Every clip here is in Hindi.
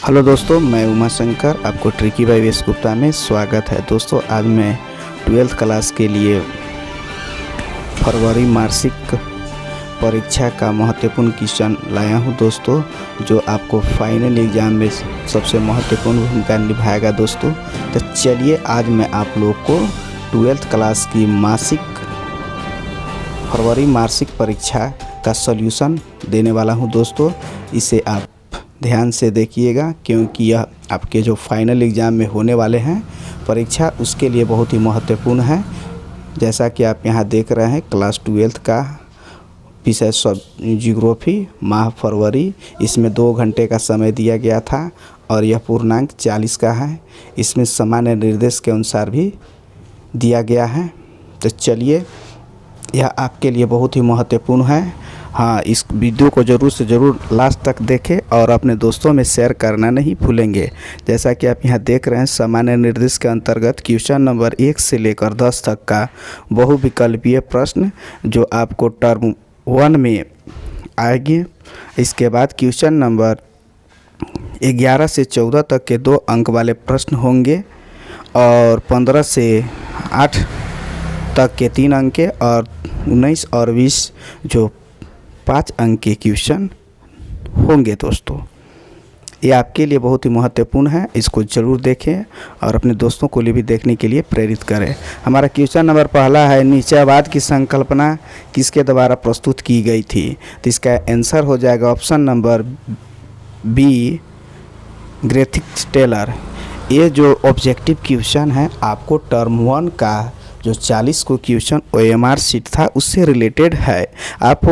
हेलो दोस्तों, मैं उमा शंकर आपको ट्रिकी बाई वेश गुप्ता में स्वागत है। दोस्तों आज मैं 12th क्लास के लिए फरवरी मासिक परीक्षा का महत्वपूर्ण क्वेश्चन लाया हूं दोस्तों, जो आपको फाइनल एग्ज़ाम में सबसे महत्वपूर्ण भूमिका निभाएगा दोस्तों। तो चलिए आज मैं आप लोग को 12th क्लास की फरवरी मासिक परीक्षा का सॉल्यूशन देने वाला हूं दोस्तों। इसे आप ध्यान से देखिएगा क्योंकि यह आपके जो फाइनल एग्ज़ाम में होने वाले हैं परीक्षा, उसके लिए बहुत ही महत्वपूर्ण है। जैसा कि आप यहाँ देख रहे हैं क्लास 12th का विषय ज्योग्राफी माह फरवरी, इसमें 2 घंटे का समय दिया गया था और यह पूर्णांक 40 का है। इसमें सामान्य निर्देश के अनुसार भी दिया गया है। तो चलिए, यह आपके लिए बहुत ही महत्वपूर्ण है। हाँ, इस वीडियो को ज़रूर से ज़रूर लास्ट तक देखें और अपने दोस्तों में शेयर करना नहीं भूलेंगे। जैसा कि आप यहाँ देख रहे हैं, सामान्य निर्देश के अंतर्गत क्वेश्चन नंबर 1 से लेकर 10 तक का बहुविकल्पीय प्रश्न जो आपको टर्म 1 में आएंगे। इसके बाद क्वेश्चन नंबर 11 से 14 तक के 2 अंक वाले प्रश्न होंगे और 15 से 8 तक के 3 अंक के और 19 और 20 जो 5 अंक के क्वेश्चन होंगे दोस्तों। ये आपके लिए बहुत ही महत्वपूर्ण है, इसको ज़रूर देखें और अपने दोस्तों को भी देखने के लिए प्रेरित करें। हमारा क्वेश्चन नंबर पहला है, नीचावाद की संकल्पना किसके द्वारा प्रस्तुत की गई थी? तो इसका आंसर हो जाएगा option number B, Griffith Taylor. ये जो ऑब्जेक्टिव क्वेश्चन है आपको टर्म 1 का जो 40 को क्वेश्चन OMR शीट था उससे रिलेटेड है, आप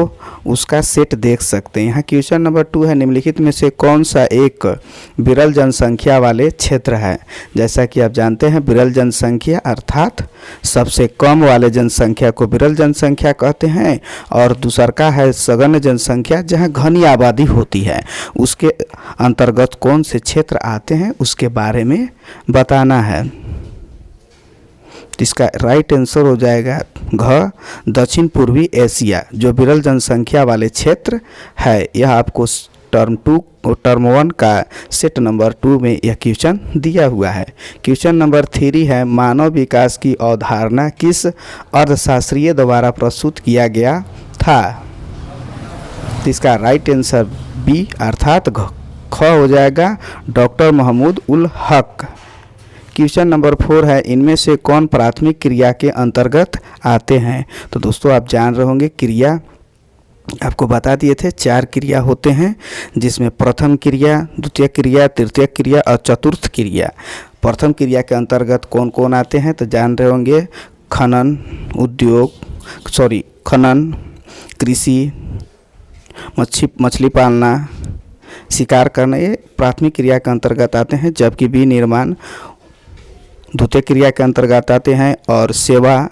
उसका सेट देख सकते हैं। यहाँ क्वेश्चन नंबर 2 है, निम्नलिखित में से कौन सा एक विरल जनसंख्या वाले क्षेत्र है? जैसा कि आप जानते हैं, विरल जनसंख्या अर्थात सबसे कम वाले जनसंख्या को विरल जनसंख्या कहते हैं और दूसरा का है सघन जनसंख्या, जहाँ घनी आबादी होती है। उसके अंतर्गत कौन से क्षेत्र आते हैं उसके बारे में बताना है। इसका राइट आंसर हो जाएगा घ, दक्षिण पूर्वी एशिया जो विरल जनसंख्या वाले क्षेत्र है। यह आपको टर्म 1 का सेट नंबर 2 में यह क्वेश्चन दिया हुआ है। क्वेश्चन नंबर 3 है, मानव विकास की अवधारणा किस अर्थशास्त्री द्वारा प्रस्तुत किया गया था? इसका राइट आंसर बी अर्थात ख हो जाएगा, doctor Mahmood ul Haq. Question number 4 है, इनमें से कौन प्राथमिक क्रिया के अंतर्गत आते हैं? तो दोस्तों आप जान रहे होंगे, क्रिया आपको बता दिए थे 4 क्रिया होते हैं, जिसमें प्रथम क्रिया, द्वितीय क्रिया, तृतीय क्रिया और चतुर्थ क्रिया। प्रथम क्रिया के अंतर्गत कौन कौन आते हैं तो जान रहे होंगे, खनन, कृषि, मछली पालना, शिकार करना, ये प्राथमिक क्रिया के अंतर्गत आते हैं। जबकि विनिर्माण द्वितीय क्रिया के अंतर्गत आते हैं और सेवा,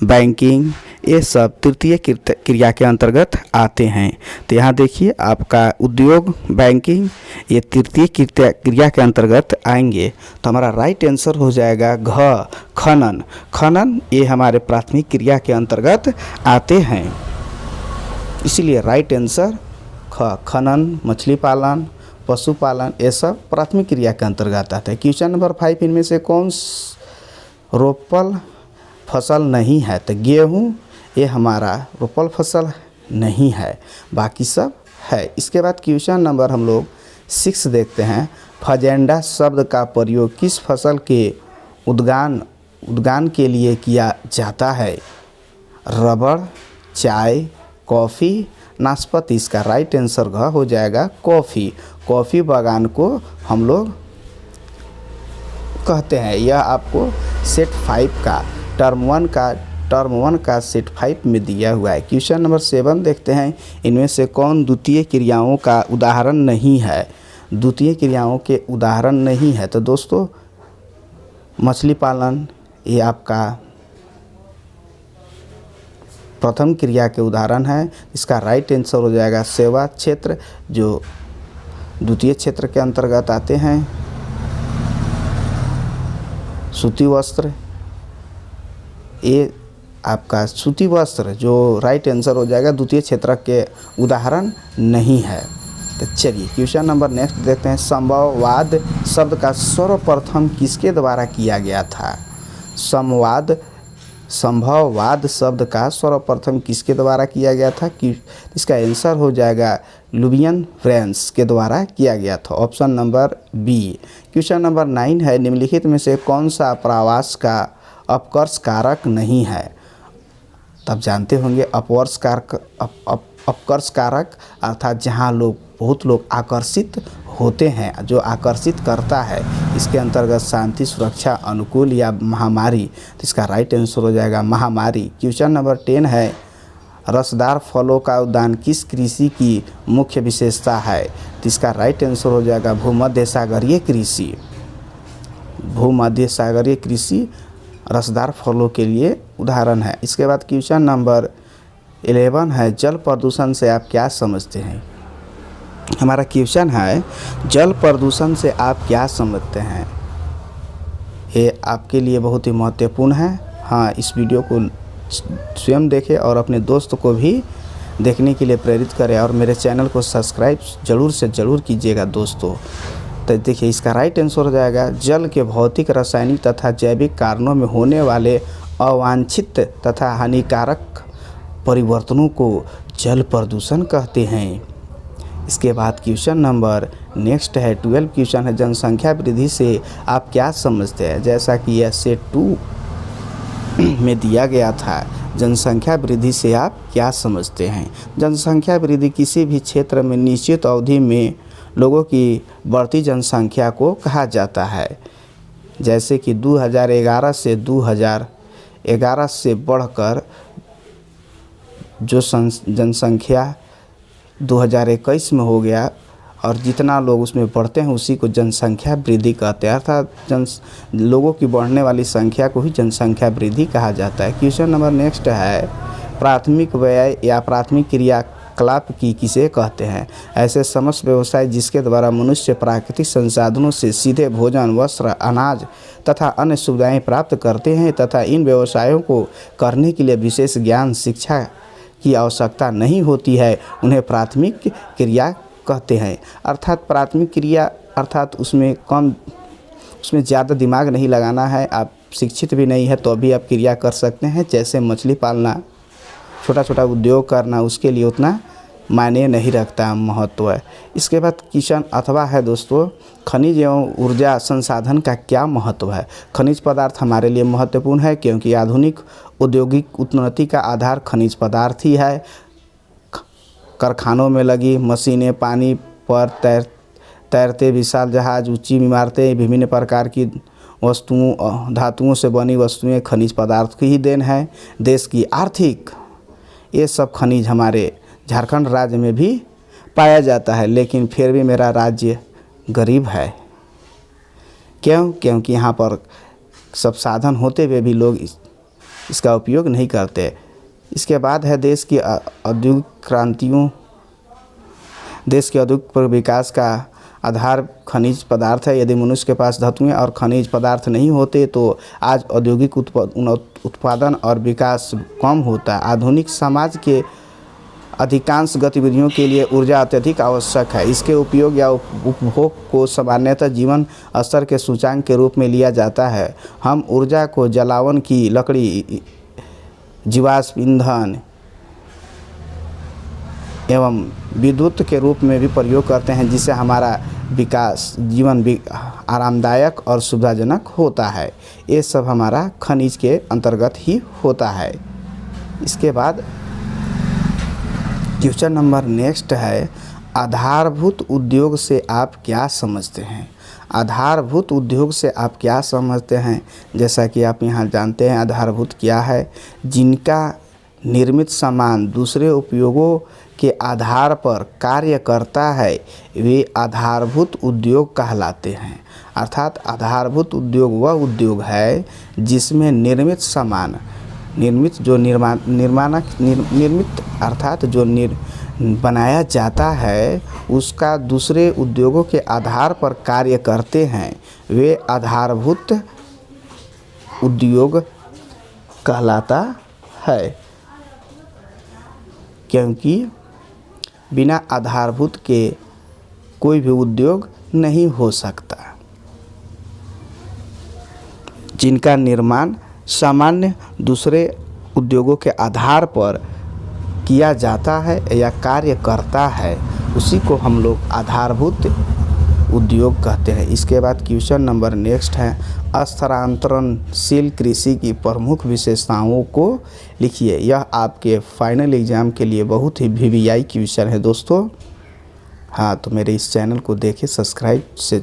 बैंकिंग, ये सब तृतीय क्रिया के अंतर्गत आते हैं। तो यहाँ देखिए, आपका उद्योग, बैंकिंग ये तृतीय क्रिया के अंतर्गत आएंगे। तो हमारा राइट आंसर हो जाएगा घ, खनन ये हमारे प्राथमिक क्रिया के अंतर्गत आते हैं। इसीलिए राइट आंसर ख, खनन, मछली पालन, पशुपालन ये सब प्राथमिक क्रिया के अंतर्गत आते हैं। क्वेश्चन नंबर 5, इनमें से कौन रोपल फसल नहीं है? तो गेहूँ ये हमारा रोपल फसल नहीं है, बाकी सब है। इसके बाद क्वेश्चन नंबर हम लोग 6 देखते हैं, फजेंडा शब्द का प्रयोग किस फसल के उद्गान के लिए किया जाता है? रबड़, चाय, कॉफ़ी, नाशपाती। इसका राइट आंसर घ हो जाएगा कॉफ़ी बागान को हम लोग कहते हैं। यह आपको सेट 5 का टर्म 1 का सेट 5 में दिया हुआ है। क्वेश्चन नंबर 7 देखते हैं, इनमें से कौन द्वितीय क्रियाओं का उदाहरण नहीं है? द्वितीय क्रियाओं के उदाहरण नहीं है तो दोस्तों मछली पालन ये आपका प्रथम क्रिया के उदाहरण है। इसका राइट आंसर हो जाएगा सेवा क्षेत्र जो द्वितीय क्षेत्र के अंतर्गत आते हैं। सूती वस्त्र ये आपका सूती वस्त्र जो राइट आंसर हो जाएगा द्वितीय क्षेत्र के उदाहरण नहीं है। तो चलिए क्वेश्चन नंबर नेक्स्ट देखते हैं। संभववाद शब्द का सर्वप्रथम किसके द्वारा किया गया था? संभववाद शब्द का सर्वप्रथम किसके द्वारा किया गया था? कि इसका आंसर हो जाएगा लुबियन फ्रेंस के द्वारा किया गया था, option number B. Question number 9 है, निम्नलिखित में से कौन सा प्रवास का अपकर्ष कारक नहीं है? तब जानते होंगे अपवर्ष कारक, अपकर्ष कारक अर्थात जहाँ बहुत लोग आकर्षित होते हैं, जो आकर्षित करता है, इसके अंतर्गत शांति, सुरक्षा, अनुकूल या महामारी। तो इसका राइट आंसर हो जाएगा महामारी। क्वेश्चन नंबर 10 है, रसदार फलों का उद्यान किस कृषि की मुख्य विशेषता है? तो इसका राइट आंसर हो जाएगा भूमध्य सागरीय कृषि। भूमध्य सागरीय कृषि रसदार फलों के लिए उदाहरण है। इसके बाद क्वेश्चन नंबर 11 है, जल प्रदूषण से आप क्या समझते हैं? हमारा क्वेश्चन है, जल प्रदूषण से आप क्या समझते हैं? ये आपके लिए बहुत ही महत्वपूर्ण है। हाँ, इस वीडियो को स्वयं देखें और अपने दोस्त को भी देखने के लिए प्रेरित करें और मेरे चैनल को सब्सक्राइब ज़रूर से ज़रूर कीजिएगा दोस्तों। तो देखिए इसका राइट आंसर हो जाएगा जल के भौतिक, रासायनिक तथा जैविक कारणों में होने वाले अवांछित तथा हानिकारक परिवर्तनों को जल प्रदूषण कहते हैं। इसके बाद क्वेश्चन नंबर नेक्स्ट है 12 क्वेश्चन है, जनसंख्या वृद्धि से आप क्या समझते हैं? जैसा कि यह सेट 2 में दिया गया था, जनसंख्या वृद्धि से आप क्या समझते हैं? जनसंख्या वृद्धि किसी भी क्षेत्र में निश्चित अवधि में लोगों की बढ़ती जनसंख्या को कहा जाता है। जैसे कि 2011 से बढ़कर जो जनसंख्या 2021 में हो गया और जितना लोग उसमें बढ़ते हैं उसी को जनसंख्या वृद्धि कहते हैं, अर्थात लोगों की बढ़ने वाली संख्या को ही जनसंख्या वृद्धि कहा जाता है। क्वेश्चन नंबर नेक्स्ट है, प्राथमिक व्यय या प्राथमिक क्रियाकलाप की किसे कहते हैं? ऐसे समस्त व्यवसाय जिसके द्वारा मनुष्य प्राकृतिक संसाधनों से सीधे भोजन, वस्त्र, अनाज तथा अन्य सुविधाएं प्राप्त करते हैं तथा इन व्यवसायों को करने के लिए विशेष ज्ञान, शिक्षा की आवश्यकता नहीं होती है, उन्हें प्राथमिक क्रिया कहते हैं। अर्थात प्राथमिक क्रिया अर्थात उसमें ज़्यादा दिमाग नहीं लगाना है, आप शिक्षित भी नहीं है तो भी आप क्रिया कर सकते हैं। जैसे मछली पालना, छोटा छोटा उद्योग करना, उसके लिए उतना मायने नहीं रखता, महत्व है। इसके बाद क्वेश्चन अथवा है दोस्तों, खनिज एवं ऊर्जा संसाधन का क्या महत्व है? खनिज पदार्थ हमारे लिए महत्वपूर्ण है क्योंकि आधुनिक औद्योगिक उन्नति का आधार खनिज पदार्थ ही है। कारखानों में लगी मशीनें, पानी पर तैरते विशाल जहाज, ऊंची इमारतें, विभिन्न प्रकार की वस्तुओं, धातुओं से बनी वस्तुएं खनिज पदार्थ की ही देन है। देश की आर्थिक, ये सब खनिज हमारे झारखंड राज्य में भी पाया जाता है, लेकिन फिर भी मेरा राज्य गरीब है। क्यों? क्योंकि यहाँ पर सब साधन होते हुए भी लोग इसका उपयोग नहीं करते। इसके बाद है देश की औद्योगिक क्रांतियों, देश के औद्योगिक विकास का आधार खनिज पदार्थ है। यदि मनुष्य के पास धातुएं और खनिज पदार्थ नहीं होते तो आज औद्योगिक उत्पादन और विकास कम होता। आधुनिक समाज के अधिकांश गतिविधियों के लिए ऊर्जा अत्यधिक आवश्यक है। इसके उपयोग या उपभोग को सामान्यतः जीवन स्तर के सूचकांक के रूप में लिया जाता है। हम ऊर्जा को जलावन की लकड़ी, जीवाश्म ईंधन एवं विद्युत के रूप में भी प्रयोग करते हैं, जिससे हमारा विकास, जीवन भी आरामदायक और सुविधाजनक होता है। ये सब हमारा खनिज के अंतर्गत ही होता है। इसके बाद क्वेश्चन नंबर नेक्स्ट है, आधारभूत उद्योग से आप क्या समझते हैं? आधारभूत उद्योग से आप क्या समझते हैं? जैसा कि आप यहाँ जानते हैं आधारभूत क्या है, जिनका निर्मित सामान दूसरे उपयोगों के आधार पर कार्य करता है, वे आधारभूत उद्योग कहलाते हैं। अर्थात आधारभूत उद्योग वह उद्योग है जिसमें निर्मित सामान, अर्थात जो बनाया जाता है उसका दूसरे उद्योगों के आधार पर कार्य करते हैं, वे आधारभूत उद्योग कहलाता है। क्योंकि बिना आधारभूत के कोई भी उद्योग नहीं हो सकता, जिनका निर्माण सामान्य दूसरे उद्योगों के आधार पर किया जाता है या कार्य करता है, उसी को हम लोग आधारभूत उद्योग कहते हैं। इसके बाद क्वेश्चन नंबर नेक्स्ट है, स्थानांतरणशील कृषि की प्रमुख विशेषताओं को लिखिए। यह आपके फाइनल एग्ज़ाम के लिए बहुत ही वीवीआई क्वेश्चन है दोस्तों। हाँ, तो मेरे इस चैनल को देखें, सब्सक्राइब से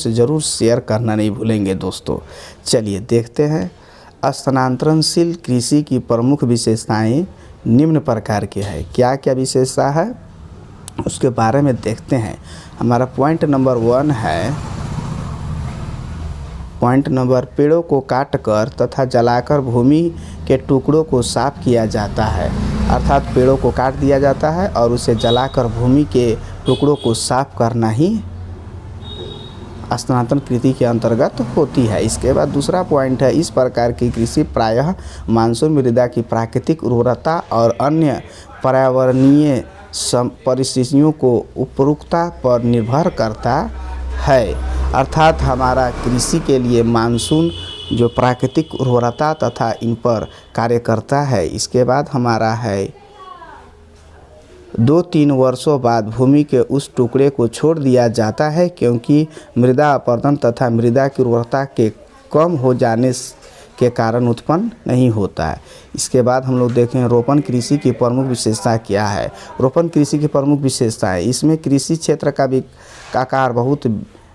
ज़रूर शेयर करना नहीं भूलेंगे दोस्तों। चलिए देखते हैं, स्थानांतरणशील कृषि की प्रमुख विशेषताएं निम्न प्रकार की है। क्या क्या विशेषता है उसके बारे में देखते हैं। हमारा पॉइंट नंबर 1 है, पेड़ों को काटकर तथा जलाकर भूमि के टुकड़ों को साफ किया जाता है। अर्थात पेड़ों को काट दिया जाता है और उसे जलाकर भूमि के टुकड़ों को साफ करना ही स्थानांतरण कृषि के अंतर्गत होती है। इसके बाद दूसरा पॉइंट है, इस प्रकार की कृषि प्रायः मानसून मृदा की प्राकृतिक उर्वरता और अन्य पर्यावरणीय परिस्थितियों को उपयुक्तता पर निर्भर करता है। अर्थात हमारा कृषि के लिए मानसून जो प्राकृतिक उर्वरता तथा इन पर कार्य करता है। इसके बाद हमारा है, 2-3 वर्षों बाद भूमि के उस टुकड़े को छोड़ दिया जाता है, क्योंकि मृदा अपरदन तथा मृदा की उर्वरता के कम हो जाने के कारण उत्पन्न नहीं होता है। इसके बाद हम लोग देखें रोपण कृषि की प्रमुख विशेषता क्या है। रोपण कृषि की प्रमुख विशेषता है, इसमें कृषि क्षेत्र का भी आकार बहुत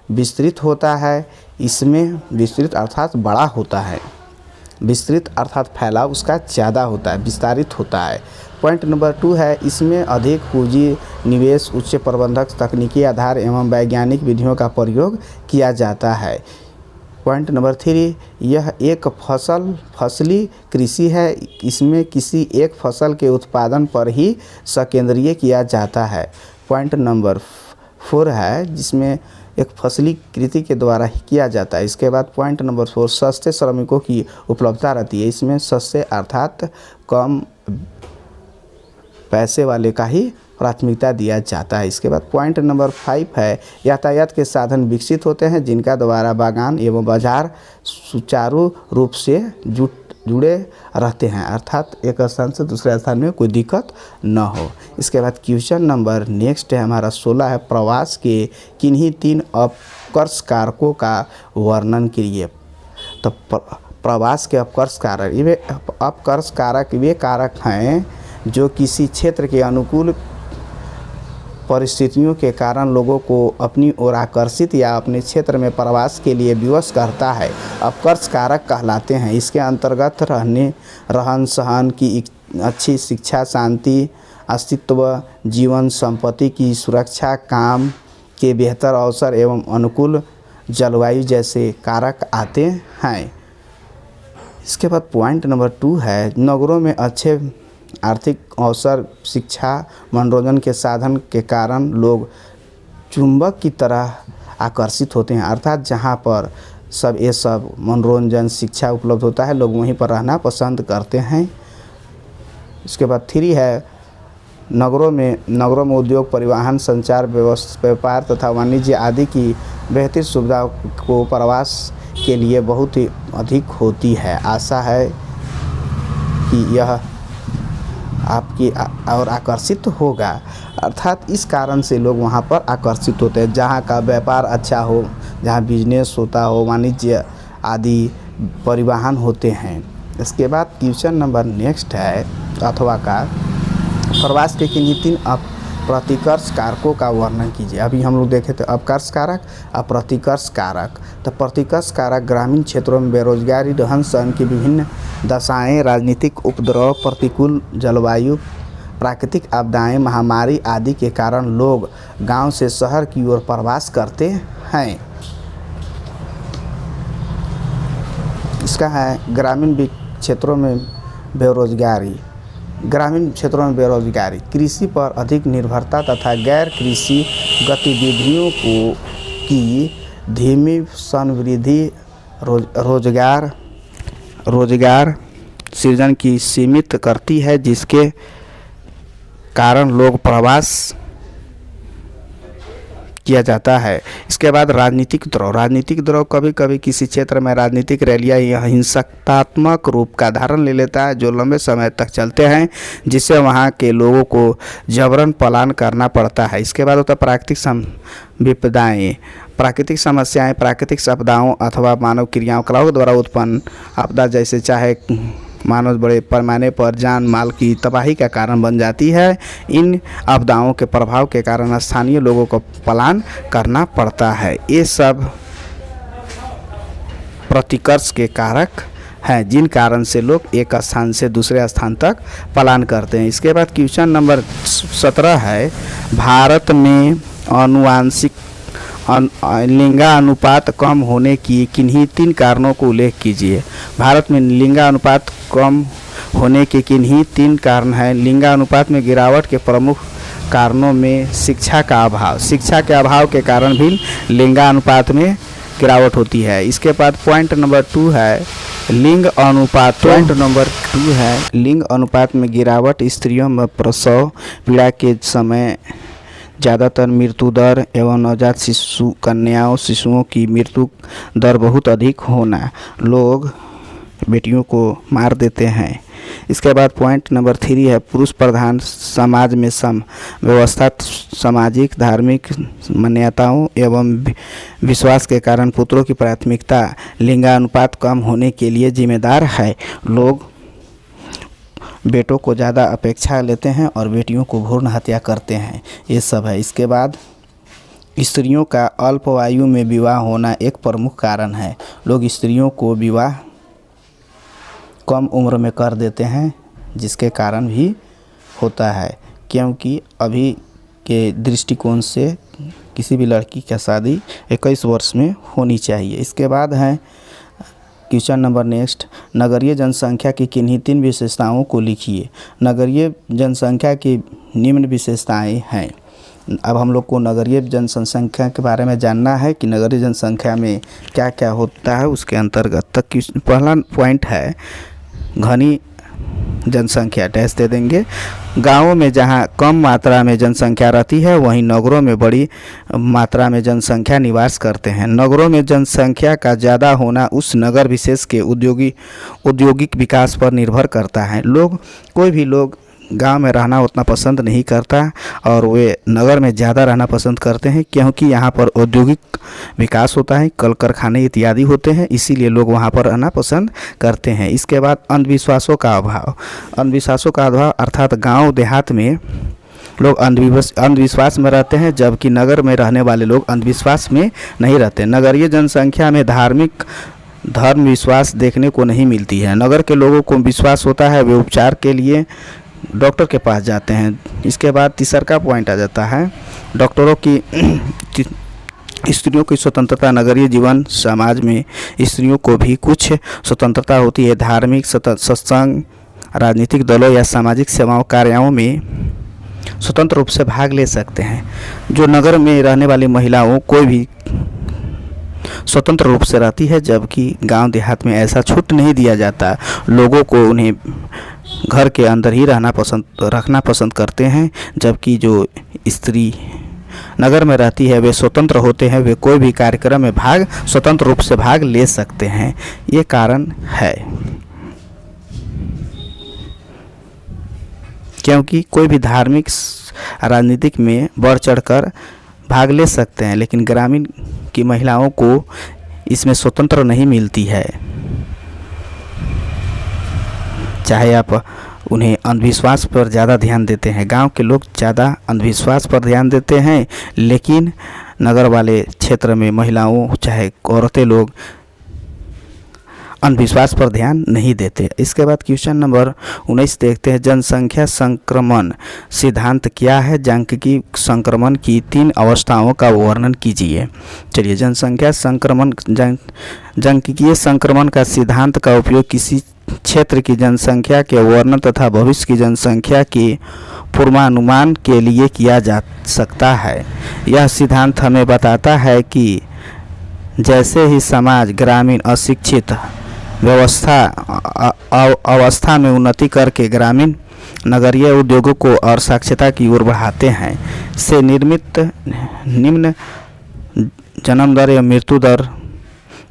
विस्तृत होता है। इसमें विस्तृत अर्थात बड़ा होता है, विस्तृत अर्थात फैलाव उसका ज़्यादा होता है, विस्तारित होता है। पॉइंट नंबर 2 है, इसमें अधिक पूंजी निवेश, उच्च प्रबंधक, तकनीकी आधार एवं वैज्ञानिक विधियों का प्रयोग किया जाता है। पॉइंट नंबर 3, यह एक फसली कृषि है। इसमें किसी एक फसल के उत्पादन पर ही संकेंद्रित किया जाता है। पॉइंट नंबर 4 है, जिसमें एक फसली कृषि के द्वारा ही किया जाता है। इसके बाद पॉइंट नंबर 4, सस्ते श्रमिकों की उपलब्धता रहती है। इसमें सस्ते अर्थात कम पैसे वाले का ही प्राथमिकता दिया जाता है। इसके बाद पॉइंट नंबर 5 है, यातायात के साधन विकसित होते हैं, जिनका द्वारा बागान एवं बाजार सुचारू रूप से जुड़े रहते हैं, अर्थात एक स्थान से दूसरे स्थान में कोई दिक्कत न हो। इसके बाद क्वेश्चन नंबर नेक्स्ट है हमारा 16 है, प्रवास के किन्हीं 3 अपकर्ष कारकों का वर्णन कीजिए। तो प्रवास के अपकर्ष कारक वे कारक हैं जो किसी क्षेत्र के अनुकूल परिस्थितियों के कारण लोगों को अपनी ओर आकर्षित या अपने क्षेत्र में प्रवास के लिए विवश करता है, अपकर्ष कारक कहलाते हैं। इसके अंतर्गत रहन सहन की अच्छी शिक्षा, शांति, अस्तित्व, जीवन संपत्ति की सुरक्षा, काम के बेहतर अवसर एवं अनुकूल जलवायु जैसे कारक आते हैं। इसके बाद पॉइंट नंबर 2 है, नगरों में अच्छे आर्थिक अवसर, शिक्षा, मनोरंजन के साधन के कारण लोग चुंबक की तरह आकर्षित होते हैं। अर्थात जहाँ पर ये सब मनोरंजन, शिक्षा उपलब्ध होता है, लोग वहीं पर रहना पसंद करते हैं। इसके बाद 3 है, नगरों में उद्योग, परिवहन, संचार, व्यापार तथा वाणिज्य आदि की बेहतर सुविधा को प्रवास के लिए बहुत ही अधिक होती है। आशा है कि यह आपकी और आकर्षित होगा। अर्थात इस कारण से लोग वहाँ पर आकर्षित होते हैं, जहाँ का व्यापार अच्छा हो, जहाँ बिजनेस होता हो, वाणिज्य आदि परिवहन होते हैं। इसके बाद क्वेश्चन नंबर नेक्स्ट है अथवा का, प्रवास के किन्हीं 3 प्रतिकर्ष कारकों का वर्णन कीजिए। अभी हम लोग देखे थे अपकर्ष कारक, अप्रतिकर्ष कारक। तो प्रतिकर्ष कारक ग्रामीण क्षेत्रों में बेरोजगारी, रहन सहन की विभिन्न दशाएं, राजनीतिक उपद्रव, प्रतिकूल जलवायु, प्राकृतिक आपदाएं, महामारी आदि के कारण लोग गांव से शहर की ओर प्रवास करते हैं। इसका है ग्रामीण क्षेत्रों में बेरोजगारी, कृषि पर अधिक निर्भरता तथा गैर कृषि गतिविधियों की धीमी संवृद्धि, रोजगार सृजन की सीमित करती है, जिसके कारण लोग प्रवास किया जाता है। इसके बाद राजनीतिक द्रोह। राजनीतिक द्रोह कभी कभी किसी क्षेत्र में राजनीतिक रैलियाँ या हिंसात्मक रूप का धारण ले लेता है जो लंबे समय तक चलते हैं, जिससे वहाँ के लोगों को जबरन पलायन करना पड़ता है। इसके बाद होता है प्राकृतिक विपदाएँ। प्राकृतिक समस्याएं प्राकृतिक आपदाओं अथवा मानव क्रियाकलापों द्वारा उत्पन्न आपदा, जैसे चाहे मानव बड़े पैमाने पर जान माल की तबाही का कारण बन जाती है। इन आपदाओं के प्रभाव के कारण स्थानीय लोगों को पलायन करना पड़ता है। ये सब प्रतिकर्ष के कारक हैं जिन कारण से लोग एक स्थान से दूसरे स्थान तक पलायन करते हैं। इसके बाद क्वेश्चन नंबर 17 है, भारत में आनुवांशिक लिंगानुपात कम होने की किन्हीं 3 कारणों को उल्लेख कीजिए। भारत में लिंगानुपात कम होने के किन्हीं 3 कारण हैं। लिंगानुपात में गिरावट के प्रमुख कारणों में शिक्षा का अभाव। शिक्षा के अभाव के कारण भी लिंगानुपात में गिरावट होती है। इसके बाद पॉइंट नंबर 2 है लिंग अनुपात। पॉइंट नंबर 2 है लिंग अनुपात में गिरावट। स्त्रियों में प्रसव पीड़ा के समय ज़्यादातर मृत्यु दर एवं नवजात शिशुओं की मृत्यु दर बहुत अधिक होना, लोग बेटियों को मार देते हैं। इसके बाद पॉइंट नंबर 3 है पुरुष प्रधान समाज में सम व्यवस्था सामाजिक धार्मिक मान्यताओं एवं विश्वास के कारण पुत्रों की प्राथमिकता लिंगानुपात कम होने के लिए जिम्मेदार है। लोग बेटों को ज़्यादा अपेक्षा लेते हैं और बेटियों को भ्रूण हत्या करते हैं। ये सब है। इसके बाद स्त्रियों का अल्पवायु में विवाह होना एक प्रमुख कारण है। लोग स्त्रियों को विवाह कम उम्र में कर देते हैं, जिसके कारण भी होता है, क्योंकि अभी के दृष्टिकोण से किसी भी लड़की की शादी 21 वर्ष में होनी चाहिए। इसके बाद है क्वेश्चन नंबर नेक्स्ट, नगरीय जनसंख्या की किन्हीं 3 विशेषताओं को लिखिए। नगरीय जनसंख्या की निम्न विशेषताएं हैं। अब हम लोग को नगरीय जनसंख्या के बारे में जानना है कि नगरीय जनसंख्या में क्या क्या होता है। उसके अंतर्गत तक पहला पॉइंट है घनी जनसंख्या, डैश दे देंगे। गांवों में जहां कम मात्रा में जनसंख्या रहती है वहीं नगरों में बड़ी मात्रा में जनसंख्या निवास करते हैं। नगरों में जनसंख्या का ज़्यादा होना उस नगर विशेष के औद्योगिक विकास पर निर्भर करता है। कोई भी लोग गांव में रहना उतना पसंद नहीं करता और वे नगर में ज़्यादा रहना पसंद करते हैं, क्योंकि यहाँ पर औद्योगिक विकास होता है, कल कारखाने इत्यादि होते हैं, इसीलिए लोग वहाँ पर रहना पसंद करते हैं। इसके बाद अंधविश्वासों का अभाव। अंधविश्वासों का अभाव अर्थात गांव देहात में लोग अंधविश्वास में रहते हैं, जबकि नगर में रहने वाले लोग अंधविश्वास में नहीं रहते। नगरीय जनसंख्या में धर्म विश्वास देखने को नहीं मिलती है। नगर के लोगों को विश्वास होता है, वे उपचार के लिए डॉक्टर के पास जाते हैं। इसके बाद तीसरा पॉइंट आ जाता है डॉक्टरों की स्त्रियों की स्वतंत्रता। नगरीय जीवन समाज में स्त्रियों को भी कुछ स्वतंत्रता होती है। धार्मिक सत्संग, राजनीतिक दलों या सामाजिक सेवाओं कार्यों में स्वतंत्र रूप से भाग ले सकते हैं। जो नगर में रहने वाली महिलाओं कोई भी स्वतंत्र रूप से रहती है, जबकि गांव देहात में ऐसा छूट नहीं दिया जाता। लोगों को उन्हें घर के अंदर ही रखना पसंद करते हैं, जबकि जो स्त्री नगर में रहती है वे स्वतंत्र होते हैं, वे कोई भी कार्यक्रम में स्वतंत्र रूप से भाग ले सकते हैं। ये कारण है, क्योंकि कोई भी धार्मिक राजनीतिक में बढ़ चढ़कर भाग ले सकते हैं, लेकिन ग्रामीण की महिलाओं को इसमें स्वतंत्र नहीं मिलती है। चाहे आप उन्हें अंधविश्वास पर ज़्यादा ध्यान देते हैं, गांव के लोग ज़्यादा अंधविश्वास पर ध्यान देते हैं, लेकिन नगर वाले क्षेत्र में महिलाओं चाहे औरतें लोग अंधविश्वास पर ध्यान नहीं देते। इसके बाद क्वेश्चन नंबर 19 देखते हैं, जनसंख्या संक्रमण सिद्धांत क्या है? सांख्यिकीय संक्रमण की 3 अवस्थाओं का वर्णन कीजिए। चलिए, जनसंख्या संक्रमण सांख्यिकीय संक्रमण का सिद्धांत का उपयोग किसी क्षेत्र की जनसंख्या के वर्णन तथा भविष्य की जनसंख्या के पूर्वानुमान के लिए किया जा सकता है। यह सिद्धांत हमें बताता है कि जैसे ही समाज ग्रामीण अशिक्षित अवस्था में उन्नति करके ग्रामीण नगरीय उद्योगों को और साक्षरता की ओर बढ़ाते हैं, से निर्मित निम्न जन्म दर या मृत्यु दर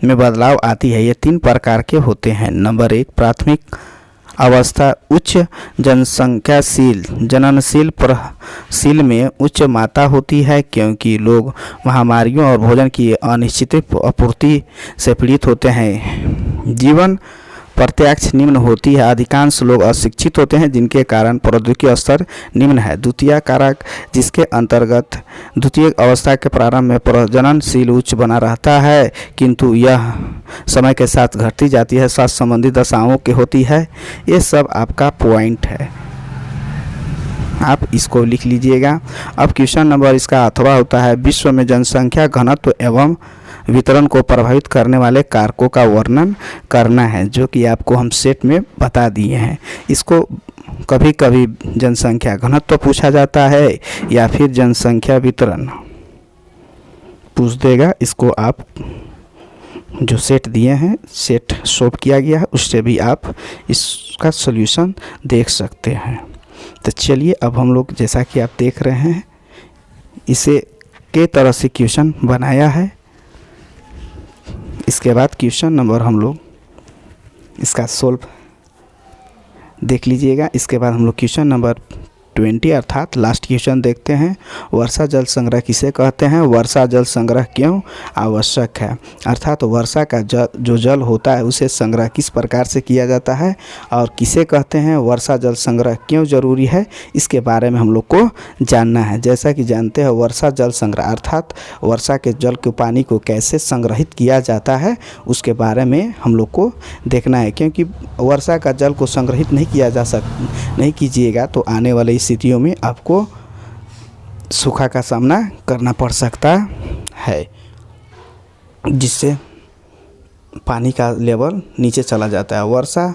में बदलाव आती है। ये 3 प्रकार के होते हैं। नंबर 1, प्राथमिक अवस्था उच्च जनसंख्याशील जननशील प्रशील में उच्च मात्रा होती है, क्योंकि लोग महामारियों और भोजन की अनिश्चित आपूर्ति से पीड़ित होते हैं। जीवन प्रत्याक्ष निम्न होती है। अधिकांश लोग अशिक्षित होते हैं, जिनके कारण प्रौद्योगिकी स्तर निम्न है। द्वितीय कारक, जिसके अंतर्गत द्वितीय अवस्था के प्रारंभ में प्रजननशील उच्च बना रहता है, किंतु यह समय के साथ घटती जाती है, स्वास्थ्य संबंधी दशाओं की होती है। ये सब आपका पॉइंट है, आप इसको लिख लीजिएगा। अब क्वेश्चन नंबर इसका अथवा होता है, विश्व में जनसंख्या घनत्व एवं वितरण को प्रभावित करने वाले कारकों का वर्णन करना है, जो कि आपको हम सेट में बता दिए हैं। इसको कभी कभी जनसंख्या घनत्व पूछा जाता है या फिर जनसंख्या वितरण पूछ देगा। इसको आप जो सेट दिए हैं, सेट सॉल्व किया गया है, उससे भी आप इसका सॉल्यूशन देख सकते हैं। तो चलिए अब हम लोग, जैसा कि आप देख रहे हैं, इसे के तरह से क्वेश्चन बनाया है। इसके बाद क्वेश्चन नंबर हम लोग इसका सोल्व देख लीजिएगा। इसके बाद हम लोग क्वेश्चन नंबर 20 अर्थात लास्ट क्वेश्चन देखते हैं। वर्षा जल संग्रह किसे कहते हैं? वर्षा जल संग्रह क्यों आवश्यक है? अर्थात वर्षा का जो जल होता है उसे संग्रह किस प्रकार से किया जाता है और किसे कहते हैं? वर्षा जल संग्रह क्यों जरूरी है, इसके बारे में हम लोग को जानना है। जैसा कि जानते हैं, वर्षा जल संग्रह अर्थात वर्षा के जल के पानी को कैसे संग्रहित किया जाता है, उसके बारे में हम लोग को देखना है। क्योंकि वर्षा का जल को संग्रहित नहीं कीजिएगा तो आने वाले स्थितियों में आपको सूखा का सामना करना पड़ सकता है, जिससे पानी का लेवल नीचे चला जाता है। वर्षा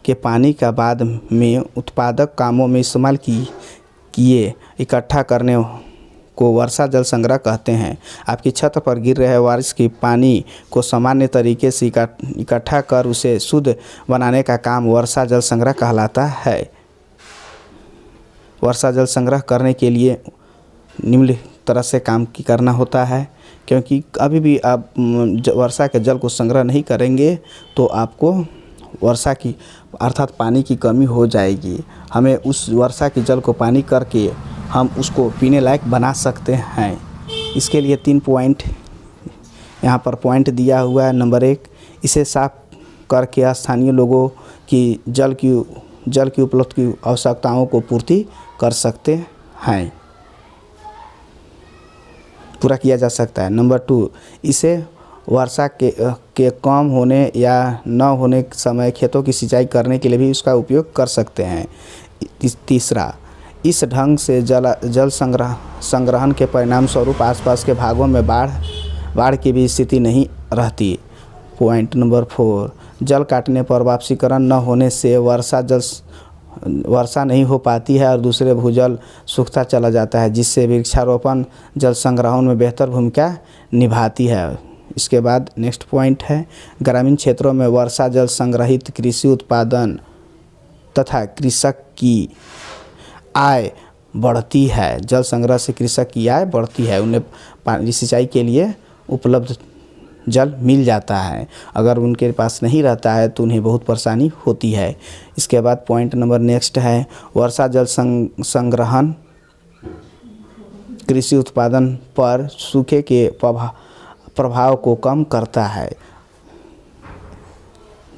के पानी का बाद में उत्पादक कामों में इस्तेमाल किए इकट्ठा करने को वर्षा जल संग्रह कहते हैं। आपकी छत पर गिर रहे बारिश के पानी को सामान्य तरीके से इकट्ठा कर उसे शुद्ध बनाने का काम वर्षा जल संग्रह कहलाता है। वर्षा जल संग्रह करने के लिए निम्न तरह से काम करना होता है, क्योंकि अभी भी आप वर्षा के जल को संग्रह नहीं करेंगे तो आपको वर्षा की अर्थात पानी की कमी हो जाएगी। हमें उस वर्षा के जल को पानी करके हम उसको पीने लायक बना सकते हैं। इसके लिए 3 पॉइंट यहाँ पर पॉइंट दिया हुआ है। नंबर 1, इसे साफ करके स्थानीय लोगों की जल की उपलब्ध की आवश्यकताओं को पूर्ति कर सकते हैं, पूरा किया जा सकता है। नंबर 2, इसे वर्षा के कम होने या न होने के समय खेतों की सिंचाई करने के लिए भी उसका उपयोग कर सकते हैं। तीसरा, इस ढंग से जल संग्रहण के परिणाम स्वरूप आसपास के भागों में बाढ़ की भी स्थिति नहीं रहती। पॉइंट नंबर 4, जल काटने पर वाष्पीकरण न होने से वर्षा नहीं हो पाती है और दूसरे भूजल सूखता चला जाता है, जिससे वृक्षारोपण जल संग्रहण में बेहतर भूमिका निभाती है। इसके बाद नेक्स्ट पॉइंट है, ग्रामीण क्षेत्रों में वर्षा जल संग्रहित कृषि उत्पादन तथा कृषक की आय बढ़ती है। जल संग्रह से कृषक की आय बढ़ती है, उन्हें पानी सिंचाई के लिए उपलब्ध जल मिल जाता है। अगर उनके पास नहीं रहता है तो उन्हें बहुत परेशानी होती है। इसके बाद पॉइंट नंबर नेक्स्ट है, वर्षा जल संग्रहण कृषि उत्पादन पर सूखे के प्रभाव को कम करता है।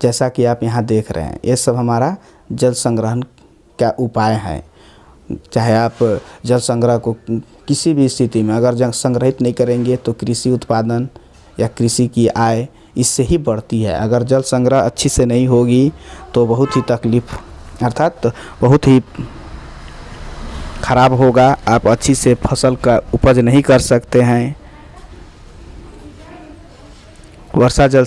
जैसा कि आप यहाँ देख रहे हैं, ये सब हमारा जल संग्रहण का उपाय है। चाहे आप जल संग्रह को किसी भी स्थिति में अगर जल संग्रहित नहीं करेंगे तो कृषि उत्पादन या कृषि की आय इससे ही बढ़ती है। अगर जल संग्रह अच्छी से नहीं होगी तो बहुत ही तकलीफ अर्थात बहुत ही खराब होगा। आप अच्छी से फसल का उपज नहीं कर सकते हैं। वर्षा जल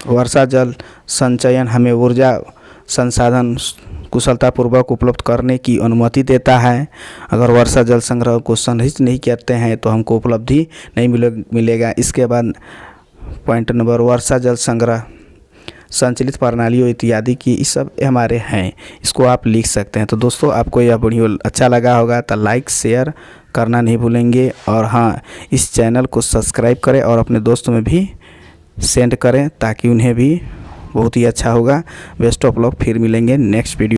वर्षा जल संचयन हमें ऊर्जा संसाधन कुशलतापूर्वक उपलब्ध करने की अनुमति देता है। अगर वर्षा जल संग्रह को संग्रहित नहीं करते हैं तो हमको उपलब्धि नहीं मिलेगा। इसके बाद पॉइंट नंबर, वर्षा जल संग्रह संचालित प्रणालियों इत्यादि की, इस सब हमारे हैं, इसको आप लिख सकते हैं। तो दोस्तों आपको यह वीडियो अच्छा लगा होगा तो लाइक शेयर करना नहीं भूलेंगे, और हाँ, इस चैनल को सब्सक्राइब करें और अपने दोस्तों में भी सेंड करें ताकि उन्हें भी बहुत ही अच्छा होगा। बेस्ट ऑफ लक, फिर मिलेंगे नेक्स्ट वीडियो।